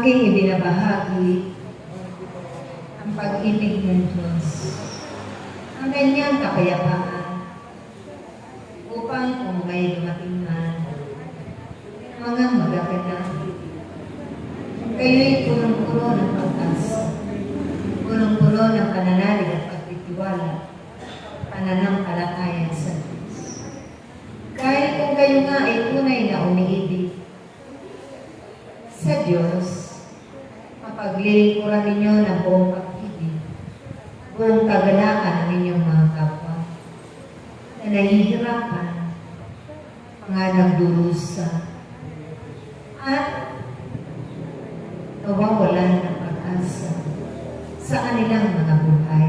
aking ibinabahagi ang pag-ibig ng Diyos, ang kanyang kapayapaan, upang kung may dumating man mga magaganap, kayo'y punong-puno ng pag-asa, punong-puno ng pananalig at pagtitiwala, pananampalataya sa Diyos. Kahit kung kayo nga ay tunay na umiibig sa Diyos, mapaglilingkuran ninyo ng buong pag-ibig, buong kagalakan ng inyong mga kapwa na nahihirapan, mga nagdurusa, at nawawalan ng pag-asa sa kanilang mga buhay.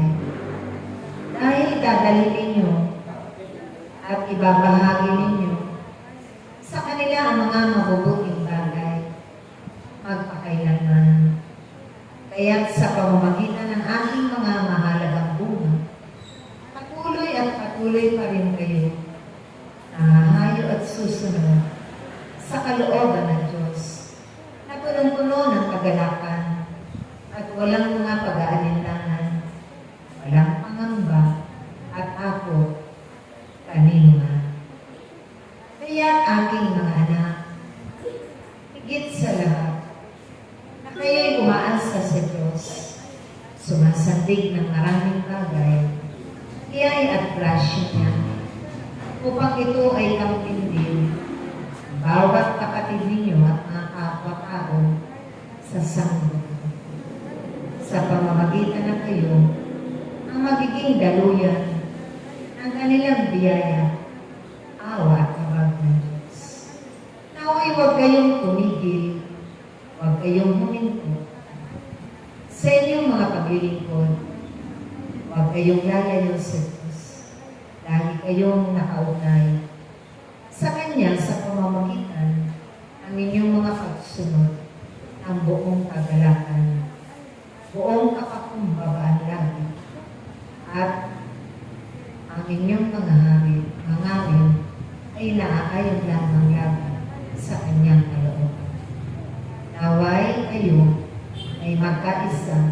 Dahil dadalhin ninyo at ibabahagi ninyo sa kanila ang mga mabubuting bagay, magpakailanman. Kaya't sa pamamagitan ng aking mga mahalagang bunga, patuloy at patuloy pa rin kayo nahahayo at susunod sa kalooban ng Diyos na punong-puno ng kagalakan at walang mga pag-aalinlangan, walang pangamba at ako kanina. Kaya aking mga anak, higit sa lahat, na kayo'y umaasa sa Diyos, sumasandig ng maraming bagay, iyay at grasya niya, upang ito ay kamtin din bawat kapatid ninyo at mga kapwa-tao sa sanglibutan. Sa pamamagitan ng kayo, ang magiging daluyan ng kanilang biyaya, awa at habag ng Diyos. Nawa'y huwag kayong tumigil, huwag kayong huminto sa inyong mga paglilingkod, huwag kayong lalayo sa Diyos, dahil kayong nakaugnay sa Kanya sa pamamagitan ng inyong mga pagsunod ng buong kagalakan, buong kapakumbabaan lagi, at ang inyong mga ngawin ay naaayon lamang lagi sa Kanyang kalooban. Naway kayo ay magkaisa